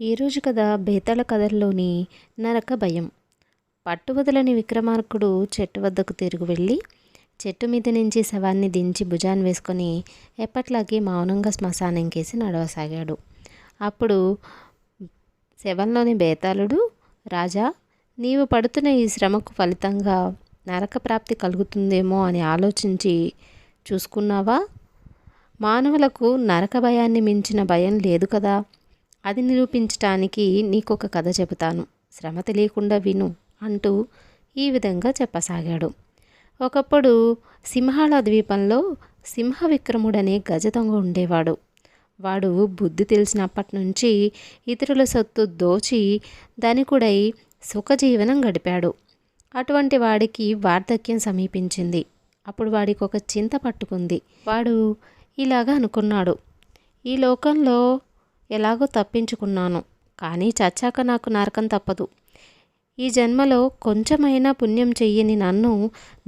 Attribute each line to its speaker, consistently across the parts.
Speaker 1: ఈరోజు కథ బేతాళ కథల్లోని నరక భయం. పట్టువదలని విక్రమార్కుడు చెట్టు వద్దకు తిరిగి వెళ్ళి చెట్టు మీద నుంచి శవాన్ని దించి భుజాన్ని వేసుకొని ఎప్పట్లాగే మౌనంగా శ్మశానంకేసి నడవసాగాడు. అప్పుడు శవంలోని బేతాళుడు, రాజా, నీవు పడుతున్న ఈ శ్రమకు ఫలితంగా నరక ప్రాప్తి కలుగుతుందేమో అని ఆలోచించి చూసుకున్నావా? మానవులకు నరక భయాన్ని మించిన భయం లేదు కదా. అది నిరూపించటానికి నీకొక కథ చెబుతాను, శ్రమ తెలియకుండా విను అంటూ ఈ విధంగా చెప్పసాగాడు. ఒకప్పుడు సింహాళ ద్వీపంలో సింహ విక్రముడనే గజదొంగ ఉండేవాడు. వాడు బుద్ధి తెలిసినప్పటి నుంచి ఇతరుల సొత్తు దోచి ధనికుడై సుఖజీవనం గడిపాడు. అటువంటి వాడికి వార్ధక్యం సమీపించింది. అప్పుడు వాడికి ఒక చింత పట్టుకుంది. వాడు ఇలాగా అనుకున్నాడు, ఈ లోకంలో ఎలాగో తప్పించుకున్నాను, కానీ చచ్చాక నాకు నరకం తప్పదు. ఈ జన్మలో కొంచెమైనా పుణ్యం చెయ్యని నన్ను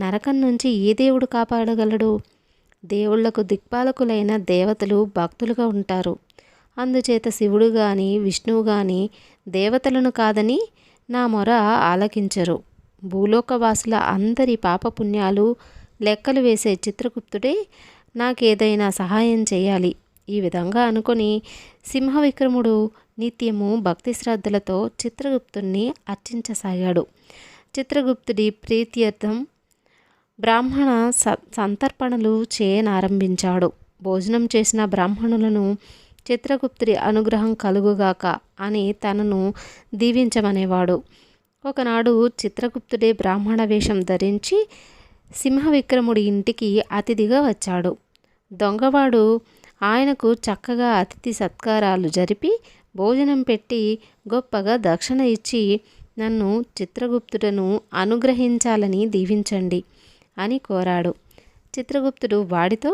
Speaker 1: నరకం నుంచి ఏ దేవుడు కాపాడగలడు? దేవుళ్లకు దిక్పాలకులైన దేవతలు భక్తులుగా ఉంటారు. అందుచేత శివుడు కానీ విష్ణువు కానీ దేవతలను కాదని నా మొర ఆలకించరు. భూలోకవాసుల అందరి పాపపుణ్యాలు లెక్కలు వేసే చిత్రగుప్తుడే నాకేదైనా సహాయం చేయాలి. ఈ విధంగా అనుకొని సింహ విక్రముడు నిత్యము భక్తి శ్రద్ధలతో చిత్రగుప్తుణ్ణి అర్చించసాగాడు. చిత్రగుప్తుడి ప్రీత్యర్థం బ్రాహ్మణ సంతర్పణలు చేయనారంభించాడు. భోజనం చేసిన బ్రాహ్మణులను చిత్రగుప్తుడి అనుగ్రహం కలుగుగాక అని తనను దీవించమనేవాడు. ఒకనాడు చిత్రగుప్తుడే బ్రాహ్మణ వేషం ధరించి సింహ విక్రముడి ఇంటికి అతిథిగా వచ్చాడు. దొంగవాడు ఆయనకు చక్కగా అతిథి సత్కారాలు జరిపి భోజనం పెట్టి గొప్పగా దక్షిణ ఇచ్చి నన్ను చిత్రగుప్తుడను అనుగ్రహించాలని దీవించండి అని కోరాడు. చిత్రగుప్తుడు వాడితో,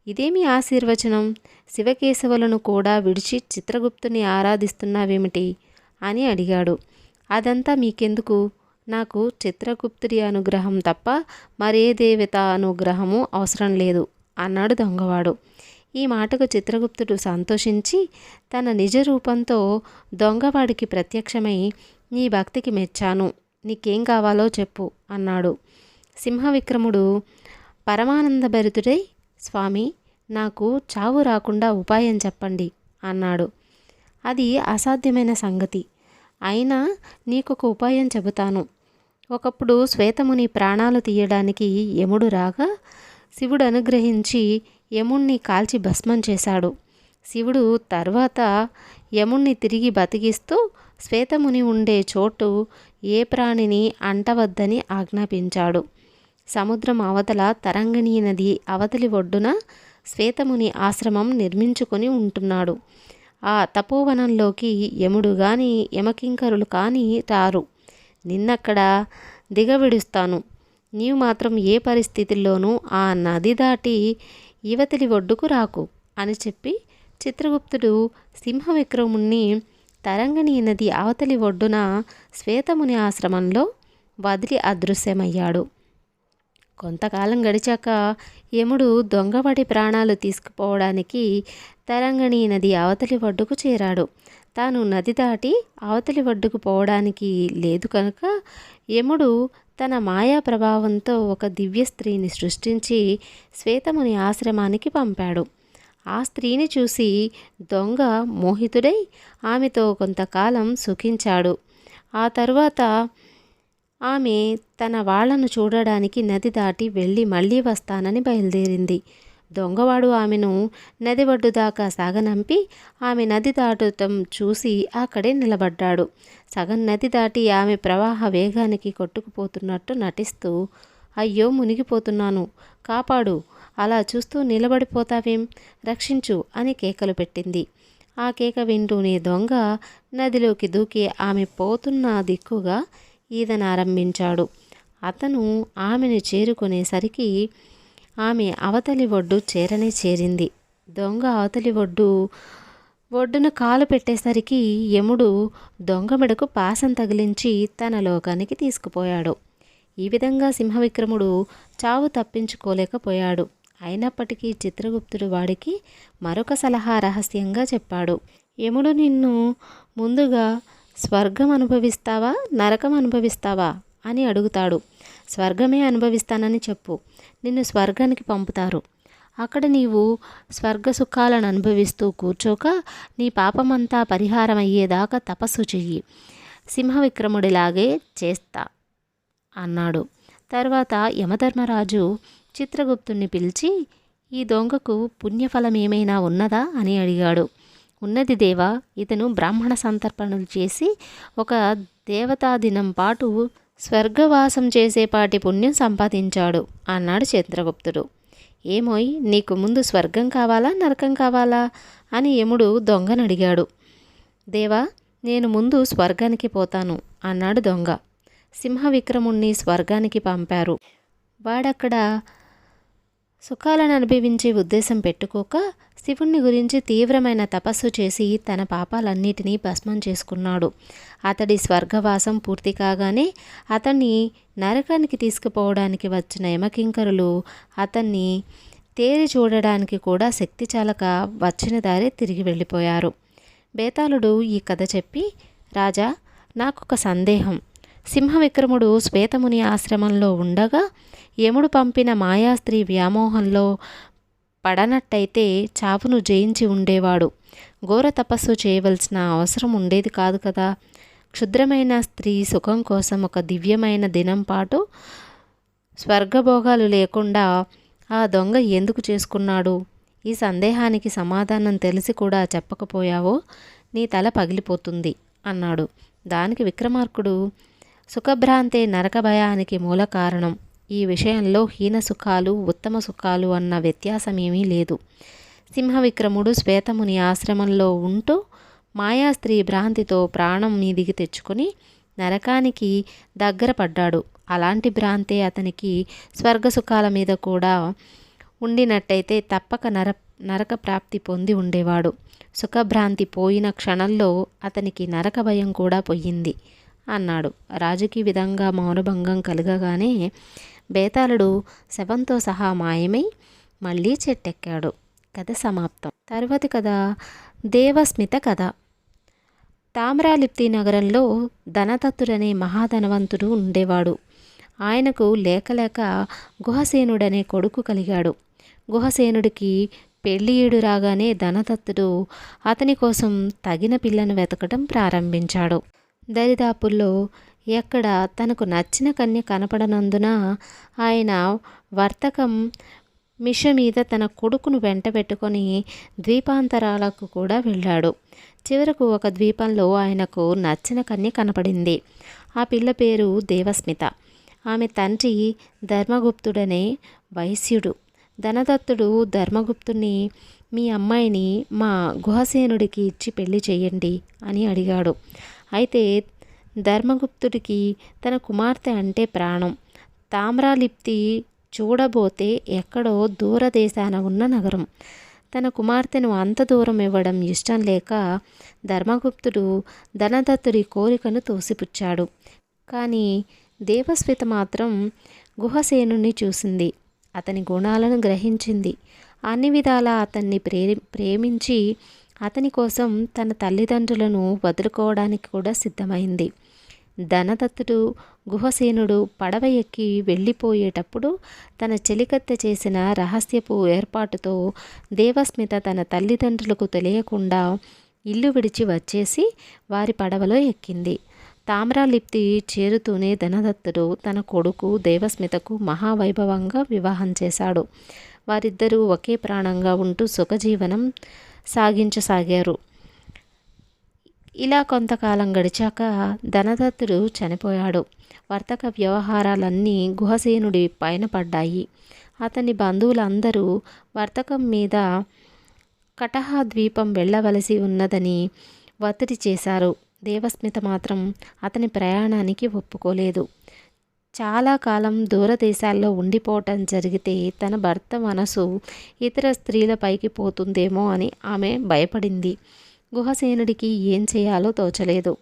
Speaker 1: ఇదేమి ఆశీర్వచనం, శివకేశవులను కూడా విడిచి చిత్రగుప్తుని ఆరాధిస్తున్నావేమిటి అని అడిగాడు. అదంతా మీకెందుకు, నాకు చిత్రగుప్తుడి అనుగ్రహం తప్ప మరే దేవత అనుగ్రహము అవసరం లేదు అన్నాడు దొంగవాడు. ఈ మాటకు చిత్రగుప్తుడు సంతోషించి తన నిజ రూపంతో దొంగవాడికి ప్రత్యక్షమై, నీ భక్తికి మెచ్చాను, నీకేం కావాలో చెప్పు అన్నాడు. సింహ విక్రముడు పరమానందభరితుడై, స్వామి, నాకు చావు రాకుండా ఉపాయం చెప్పండి అన్నాడు. అది అసాధ్యమైన సంగతి, అయినా నీకొక ఉపాయం చెబుతాను. ఒకప్పుడు శ్వేతముని ప్రాణాలు తీయడానికి యముడు రాగా శివుడు అనుగ్రహించి యముణ్ణి కాల్చి భస్మం చేశాడు. శివుడు తర్వాత యముణ్ణి తిరిగి బతికిస్తూ శ్వేతముని ఉండే చోటు ఏ ప్రాణిని అంటవద్దని ఆజ్ఞాపించాడు. సముద్రం అవతల తరంగిణీ నది అవతలి ఒడ్డున శ్వేతముని ఆశ్రమం నిర్మించుకొని ఉంటున్నాడు. ఆ తపోవనంలోకి యముడు కానీ యమకింకరులు కానీ రారు. నిన్నక్కడ దిగవిడుస్తాను, నీవు మాత్రం ఏ పరిస్థితుల్లోనూ ఆ నది దాటి యువతలి ఒడ్డుకు రాకు అని చెప్పి చిత్రగుప్తుడు సింహ విక్రముణ్ణి తరంగిణీ నది అవతలి ఒడ్డున శ్వేతముని ఆశ్రమంలో వదిలి అదృశ్యమయ్యాడు. కొంతకాలం గడిచాక యముడు దొంగవాడి ప్రాణాలు తీసుకుపోవడానికి తరంగిణీ నది అవతలి ఒడ్డుకు చేరాడు. తాను నది దాటి అవతలి ఒడ్డుకు పోవడానికి లేదు కనుక యముడు తన మాయా ప్రభావంతో ఒక దివ్య స్త్రీని సృష్టించి శ్వేతముని ఆశ్రమానికి పంపాడు. ఆ స్త్రీని చూసి దొంగ మోహితుడై ఆమెతో కొంతకాలం సుఖించాడు. ఆ తరువాత ఆమె తన వాళ్లను చూడడానికి నది దాటి వెళ్ళి మళ్ళీ వస్తానని బయలుదేరింది. దొంగవాడు ఆమెను నది ఒడ్డు దాకా సాగనంపి ఆమె నది దాటడం చూసి అక్కడే నిలబడ్డాడు. సగం నది దాటి ఆమె ప్రవాహ వేగానికి కొట్టుకుపోతున్నట్టు నటిస్తూ, అయ్యో మునిగిపోతున్నాను, కాపాడు, అలా చూస్తూ నిలబడిపోతావేం, రక్షించు అని కేకలు పెట్టింది. ఆ కేక వింటూనే దొంగ నదిలోకి దూకి ఆమె పోతున్న దిక్కుగా ఈదనారంభించాడు. అతను ఆమెను చేరుకునేసరికి ఆమె అవతలి ఒడ్డు చేరనే చేరింది. దొంగ అవతలి ఒడ్డున కాలు పెట్టేసరికి యముడు దొంగ మెడకు పాసం తగిలించి తన లోకానికి తీసుకుపోయాడు. ఈ విధంగా సింహవిక్రముడు చావు తప్పించుకోలేకపోయాడు. అయినప్పటికీ చిత్రగుప్తుడు వాడికి మరొక సలహా రహస్యంగా చెప్పాడు. యముడు నిన్ను ముందుగా స్వర్గం అనుభవిస్తావా నరకం అనుభవిస్తావా అని అడుగుతాడు. స్వర్గమే అనుభవిస్తానని చెప్పు, నిన్ను స్వర్గానికి పంపుతారు. అక్కడ నీవు స్వర్గ సుఖాలను అనుభవిస్తూ కూర్చోక నీ పాపమంతా పరిహారం అయ్యేదాకా తపస్సు చెయ్యి, సింహవిక్రముడిలాగే చేస్తా అన్నాడు. తర్వాత యమధర్మరాజు చిత్రగుప్తుణ్ణి పిలిచి ఈ దొంగకు పుణ్యఫలం ఏమైనా ఉన్నదా అని అడిగాడు. ఉన్నది దేవా, ఇతను బ్రాహ్మణ సంతర్పణలు చేసి ఒక దేవతా దినం పాటు స్వర్గవాసం చేసేపాటి పుణ్యం సంపాదించాడు అన్నాడు చిత్రగుప్తుడు. ఏమోయ్, నీకు ముందు స్వర్గం కావాలా నరకం కావాలా అని యముడు దొంగను అడిగాడు. దేవా, నేను ముందు స్వర్గానికి పోతాను అన్నాడు దొంగ. సింహవిక్రముణ్ణి స్వర్గానికి పంపారు. వాడక్కడ సుఖాలను అనుభవించే ఉద్దేశం పెట్టుకోక శివుణ్ణి గురించి తీవ్రమైన తపస్సు చేసి తన పాపాలన్నిటినీ భస్మం చేసుకున్నాడు. అతడి స్వర్గవాసం పూర్తి కాగానే అతన్ని నరకానికి తీసుకుపోవడానికి వచ్చిన యమకింకరులు అతన్ని తేరి చూడడానికి కూడా శక్తి చాలక వచ్చిన దారి తిరిగి వెళ్ళిపోయారు. బేతాళుడు ఈ కథ చెప్పి, రాజా, నాకొక సందేహం. సింహవిక్రముడు శ్వేతముని ఆశ్రమంలో ఉండగా యముడు పంపిన మాయాస్త్రీ వ్యామోహంలో పడనట్టయితే చావును జయించి ఉండేవాడు. ఘోర తపస్సు చేయవలసిన అవసరం ఉండేది కాదు కదా. క్షుద్రమైన స్త్రీ సుఖం కోసం ఒక దివ్యమైన దినం పాటు స్వర్గభోగాలు లేకుండా ఆ దొంగ ఎందుకు చేసుకున్నాడు? ఈ సందేహానికి సమాధానం తెలిసి కూడా చెప్పకపోయావో నీ తల పగిలిపోతుంది అన్నాడు. దానికి విక్రమార్కుడు, సుఖభ్రాంతే నరక భయానికి మూల కారణం. ఈ విషయంలో హీన సుఖాలు ఉత్తమ సుఖాలు అన్న వ్యత్యాసమేమీ లేదు. సింహవిక్రముడు శ్వేతముని ఆశ్రమంలో ఉంటూ మాయాస్త్రీ భ్రాంతితో ప్రాణం మీదికి తెచ్చుకొని నరకానికి దగ్గర పడ్డాడు. అలాంటి భ్రాంతే అతనికి స్వర్గసుఖాల మీద కూడా ఉండినట్టయితే తప్పక నరక ప్రాప్తి పొంది ఉండేవాడు. సుఖభ్రాంతి పోయిన క్షణంలో అతనికి నరక భయం కూడా పోయింది అన్నాడు. రాజుకి విధంగా మౌనభంగం కలగగానే బేతాళుడు శవంతో సహా మాయమై మళ్ళీ చెట్టెక్కాడు. కథ సమాప్తం. తర్వాతి కథ దేవస్మిత కథ. తామ్రాలిప్తి నగరంలో ధనదత్తుడనే మహాధనవంతుడు ఉండేవాడు. ఆయనకు లేక గుహసేనుడనే కొడుకు కలిగాడు. గుహసేనుడికి పెళ్ళియేడు రాగానే ధనదత్తుడు అతని కోసం తగిన పిల్లను వెతకడం ప్రారంభించాడు. దరిదాపుల్లో ఎక్కడ తనకు నచ్చిన కన్య కనపడనందున ఆయన వర్తకం మిష మీద తన కొడుకును వెంట పెట్టుకొని ద్వీపాంతరాలకు కూడా వెళ్ళాడు. చివరకు ఒక ద్వీపంలో ఆయనకు నచ్చిన కన్య కనపడింది. ఆ పిల్ల పేరు దేవస్మిత. ఆమె తండ్రి ధర్మగుప్తుడనే వైశ్యుడు. ధనదత్తుడు ధర్మగుప్తుని, మీ అమ్మాయిని మా గుహసేనుడికి ఇచ్చి పెళ్లి చేయండి అని అడిగాడు. అయితే ధర్మగుప్తుడికి తన కుమార్తె అంటే ప్రాణం. తామ్రాలిప్తి చూడబోతే ఎక్కడో దూరదేశాన ఉన్న నగరం. తన కుమార్తెను అంత దూరం ఇవ్వడం ఇష్టం లేక ధర్మగుప్తుడు ధనదత్తుడి కోరికను తోసిపుచ్చాడు. కానీ దేవస్మిత మాత్రం గుహసేనుని చూసింది. అతని గుణాలను గ్రహించింది. అన్ని విధాలా అతన్ని ప్రేమించి అతని కోసం తన తల్లిదండ్రులను వదులుకోవడానికి కూడా సిద్ధమైంది. ధనదత్తుడు గుహసేనుడు పడవ ఎక్కి వెళ్ళిపోయేటప్పుడు తన చెలికత్తె చేసిన రహస్యపు ఏర్పాటుతో దేవస్మిత తన తల్లిదండ్రులకు తెలియకుండా ఇల్లు విడిచి వచ్చేసి వారి పడవలో ఎక్కింది. తామ్రాలిప్తి చేరుతూనే ధనదత్తుడు తన కొడుకు దేవస్మితకు మహావైభవంగా వివాహం చేశాడు. వారిద్దరూ ఒకే ప్రాణంగా ఉంటూ సుఖజీవనం సాగించసాగారు. ఇలా కొంతకాలం గడిచాక ధనదత్తుడు చనిపోయాడు. వర్తక వ్యవహారాలన్నీ గుహసేనుడి పైన పడ్డాయి. అతని బంధువులందరూ వర్తకం మీద కటహా ద్వీపం వెళ్ళవలసి ఉన్నదని ఒత్తిడి చేశారు. దేవస్మిత మాత్రం అతని ప్రయాణానికి ఒప్పుకోలేదు. చాలా కాలం దూరదేశాల్లో ఉండిపోవటం జరిగితే తన భర్త మనసు ఇతర స్త్రీలపైకి పోతుందేమో అని ఆమె భయపడింది. గుహసేనుడికి ఏం చేయాలో తోచలేదు.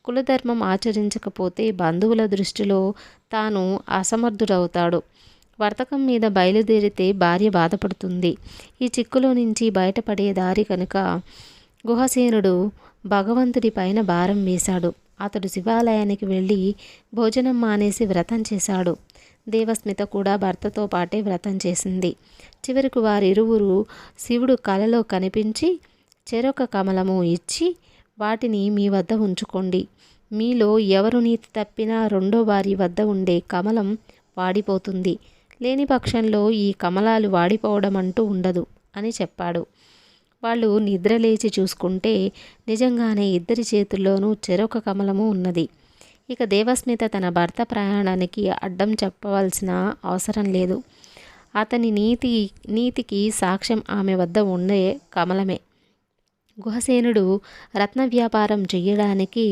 Speaker 1: కులధర్మం ఆచరించకపోతే బంధువుల దృష్టిలో తాను అసమర్థుడవుతాడు. వర్తకం మీద బయలుదేరితే భార్య బాధపడుతుంది. ఈ చిక్కులో నుంచి బయటపడే దారి కనుక గుహసేనుడు భగవంతుడి పైన భారం వేశాడు. అతడు శివాలయానికి వెళ్ళి భోజనం మానేసి వ్రతం చేశాడు. దేవస్మిత కూడా భర్తతో పాటే వ్రతం చేసింది. చివరికి వారిరువురు శివుడు కలలో కనిపించి చెరొక కమలము ఇచ్చి, వాటిని మీ వద్ద ఉంచుకోండి. మీలో ఎవరు నీతి తప్పినా రెండో వారి వద్ద ఉండే కమలం వాడిపోతుంది. లేని పక్షంలో ఈ కమలాలు వాడిపోవడం అంటూ ఉండదు అని చెప్పాడు. వాళ్ళు నిద్రలేచి చూసుకుంటే నిజంగానే ఇద్దరి చేతుల్లోనూ చెరొక కమలము ఉన్నది. ఇక దేవస్మిత తన భర్త ప్రయాణానికి అడ్డం చెప్పవలసిన అవసరం లేదు. అతని నీతికి సాక్ష్యం ఆమె వద్ద ఉండే కమలమే. గుహసేనుడు రత్న వ్యాపారం చెయ్యడానికి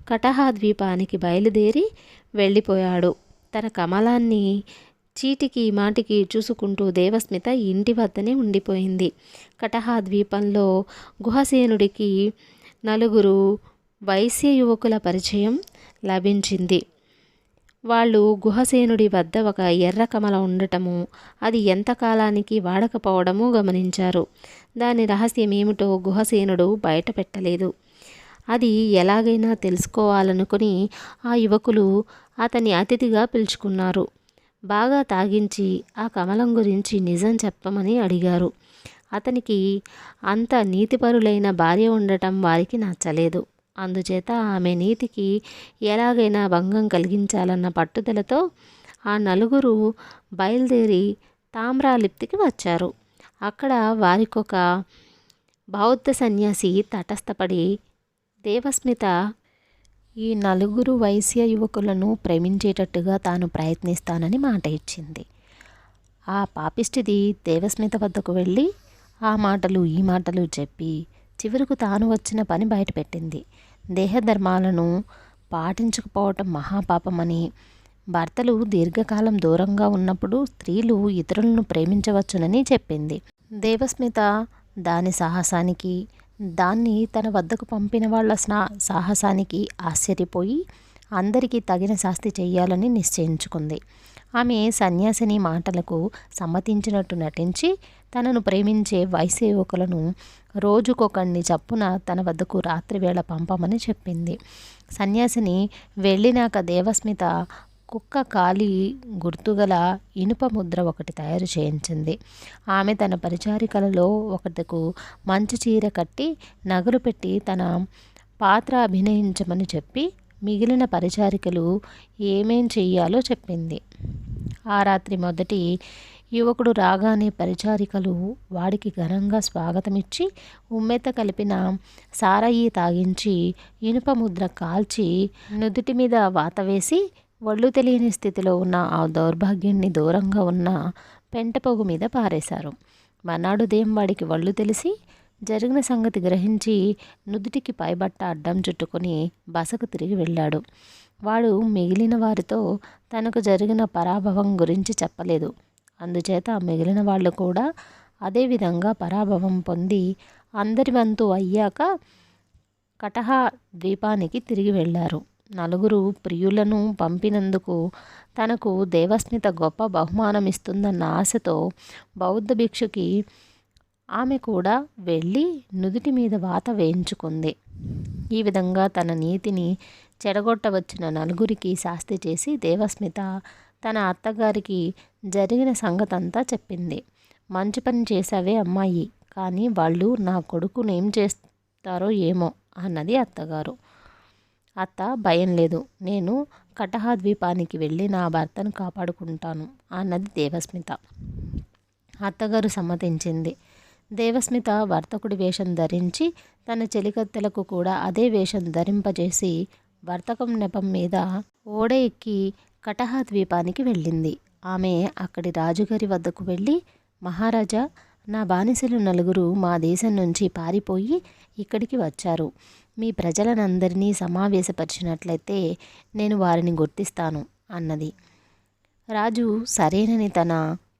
Speaker 1: కటహా ద్వీపానికి బయలుదేరి వెళ్ళిపోయాడు. తన కమలాన్ని చీటికి మాటికి చూసుకుంటూ దేవస్మిత ఇంటి వద్దనే ఉండిపోయింది. కటహా ద్వీపంలో గుహసేనుడికి 4 వైశ్య యువకుల పరిచయం లభించింది. వాళ్ళు గుహసేనుడి వద్ద ఒక ఎర్ర కమల ఉండటము, అది ఎంతకాలానికి వాడకపోవడము గమనించారు. దాని రహస్యం ఏమిటో గుహసేనుడు బయట పెట్టలేదు. అది ఎలాగైనా తెలుసుకోవాలనుకుని ఆ యువకులు అతన్ని అతిథిగా పిలుచుకున్నారు. బాగా తాగించి ఆ కమలం గురించి నిజం చెప్పమని అడిగారు. అతనికి అంత నీతిపరులైన భార్య ఉండటం వారికి నచ్చలేదు. అందుచేత ఆమె నీతికి ఎలాగైనా భంగం కలిగించాలన్న పట్టుదలతో ఆ 4 బయలుదేరి తామ్రాలిప్తికి వచ్చారు. అక్కడ వారికొక బౌద్ధ సన్యాసి తటస్థపడి, దేవస్మిత ఈ 4 వైశ్య యువకులను ప్రేమించేటట్టుగా తాను ప్రయత్నిస్తానని మాట ఇచ్చింది. ఆ పాపిష్టిది దేవస్మిత వద్దకు వెళ్ళి ఆ మాటలు ఈ మాటలు చెప్పి చివరకు తాను వచ్చిన పని బయటపెట్టింది. దేహధర్మాలను పాటించకపోవటం మహాపాపమని, భర్తలు దీర్ఘకాలం దూరంగా ఉన్నప్పుడు స్త్రీలు ఇతరులను ప్రేమించవచ్చునని చెప్పింది. దేవస్మిత దాని సాహసానికి, దాన్ని తన వద్దకు పంపిన వాళ్ళ సాహసానికి ఆశ్చర్యపోయి అందరికీ తగిన శాస్తి చెయ్యాలని నిశ్చయించుకుంది. ఆమె సన్యాసిని మాటలకు సమ్మతించినట్టు నటించి తనను ప్రేమించే వైశ్య యువకులను రోజుకొకడిని చప్పున తన వద్దకు రాత్రివేళ పంపమని చెప్పింది. సన్యాసిని వెళ్ళినాక దేవస్మిత కుక్క కాలి గుర్తుగల ఇనుప ముద్ర ఒకటి తయారు చేయించింది. ఆమె తన పరిచారికలలో ఒకటికు మంచి చీర కట్టి నగలు పెట్టి తన పాత్ర అభినయించమని చెప్పి మిగిలిన పరిచారికలు ఏమేం చెయ్యాలో చెప్పింది. ఆ రాత్రి మొదటి యువకుడు రాగానే పరిచారికలు వాడికి ఘనంగా స్వాగతమిచ్చి ఉమ్మెత్త కలిపిన సారాయి తాగించి ఇనుప ముద్ర కాల్చి నుదుటి మీద వాత వేసి ఒళ్ళు తెలియని స్థితిలో ఉన్న ఆ దౌర్భాగ్యుణ్ణి దూరంగా ఉన్న పెంటపోగు మీద పారేశారు. మర్నాడు ఉదయం వాడికి ఒళ్ళు తెలిసి జరిగిన సంగతి గ్రహించి నుదుటికి పైబట్ట అడ్డం చుట్టుకొని బసకు తిరిగి వెళ్ళాడు. వాడు మిగిలిన వారితో తనకు జరిగిన పరాభవం గురించి చెప్పలేదు. అందుచేత మిగిలిన వాళ్ళు కూడా అదేవిధంగా పరాభవం పొంది అందరి వంతు అయ్యాక కటహా ద్వీపానికి తిరిగి వెళ్ళారు. 4 ప్రియులను పంపినందుకు తనకు దేవస్మిత గొప్ప బహుమానం ఇస్తుందన్న ఆశతో బౌద్ధ భిక్షుకి ఆమె కూడా వెళ్ళి నుదుటి మీద వాత వేయించుకుంది. ఈ విధంగా తన నీతిని చెడగొట్టవచ్చిన 4 శాస్తి చేసి దేవస్మిత తన అత్తగారికి జరిగిన సంగతంతా చెప్పింది. మంచి పని చేశావే అమ్మాయి, కానీ వాళ్ళు నా కొడుకునేం చేస్తారో ఏమో అన్నది అత్తగారు. అత్త భయం లేదు, నేను కటహా ద్వీపానికి వెళ్ళి నా భర్తను కాపాడుకుంటాను అన్నది దేవస్మిత. అత్తగారు సమ్మతించింది. దేవస్మిత వర్తకుడి వేషం ధరించి తన చెలికత్తెలకు కూడా అదే వేషం ధరింపజేసి వర్తకం నెపం మీద ఓడ ఎక్కి కటహా ద్వీపానికి వెళ్ళింది. ఆమె అక్కడి రాజుగారి వద్దకు వెళ్ళి, మహారాజా, నా బానిసలు 4 మా దేశం నుంచి పారిపోయి ఇక్కడికి వచ్చారు. మీ ప్రజలనందరినీ సమావేశపరిచినట్లయితే నేను వారిని గుర్తిస్తాను అన్నది. రాజు సరేనని తన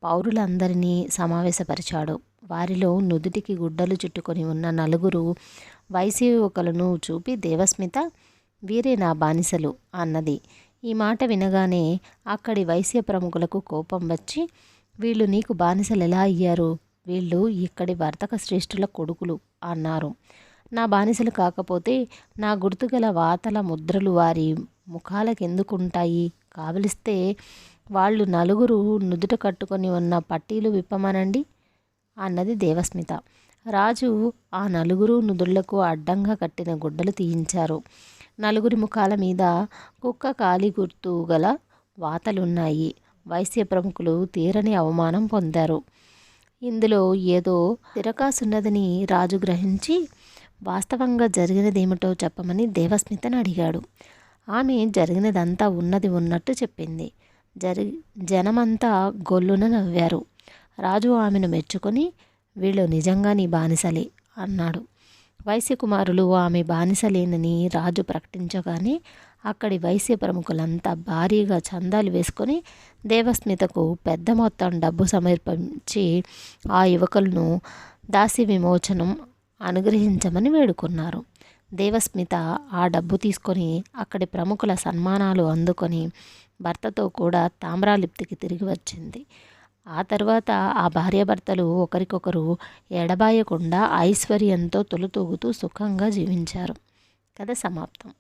Speaker 1: పౌరులందరినీ సమావేశపరిచాడు. వారిలో నుదుటికి గుడ్డలు చుట్టుకొని ఉన్న 4 వైశ్య యువకులను చూపి దేవస్మిత, వీరే నా బానిసలు అన్నది. ఈ మాట వినగానే అక్కడి వైశ్య ప్రముఖులకు కోపం వచ్చి, వీళ్ళు నీకు బానిసలు ఎలా అయ్యారు? వీళ్ళు ఇక్కడి వర్తక శ్రేష్ఠుల కొడుకులు అన్నారు. నా బానిసలు కాకపోతే నా గుర్తుగల వాతల ముద్రలు వారి ముఖాలకెందుకుంటాయి? కావలిస్తే వాళ్ళు నలుగురు నుదుట కట్టుకొని ఉన్న పట్టీలు విప్పమనండి అన్నది దేవస్మిత. రాజు ఆ నలుగురు నుదుళ్లకు అడ్డంగా కట్టిన గుడ్డలు తీయించారు. నలుగురి ముఖాల మీద కుక్క కాలి గుర్తు గల వాతలున్నాయి. వైశ్య ప్రముఖులు తీరని అవమానం పొందారు. ఇందులో ఏదో తిరకాసున్నదని రాజు గ్రహించి వాస్తవంగా జరిగినదేమిటో చెప్పమని దేవస్మితను అడిగాడు. ఆమె జరిగినదంతా ఉన్నది ఉన్నట్టు చెప్పింది. జనమంతా గొల్లున నవ్వారు. రాజు ఆమెను మెచ్చుకొని, వీళ్ళు నిజంగా నీ బానిసలే అన్నాడు. వైశ్యకుమారులు ఆమె బానిసలేనని రాజు ప్రకటించగానే అక్కడి వైశ్య ప్రముఖులంతా భారీగా చందాలు వేసుకొని దేవస్మితకు పెద్ద మొత్తం డబ్బు సమర్పించి ఆ యువకులను దాసి విమోచనం అనుగ్రహించమని వేడుకున్నారు. దేవస్మిత ఆ డబ్బు తీసుకొని అక్కడి ప్రముఖుల సన్మానాలు అందుకొని భర్తతో కూడా తామ్రాలిప్తికి తిరిగి వచ్చింది. ఆ తర్వాత ఆ భార్యాభర్తలు ఒకరికొకరు ఎడబాయకుండా ఐశ్వర్యంతో తొలుతూగుతూ సుఖంగా జీవించారు. కథ సమాప్తం.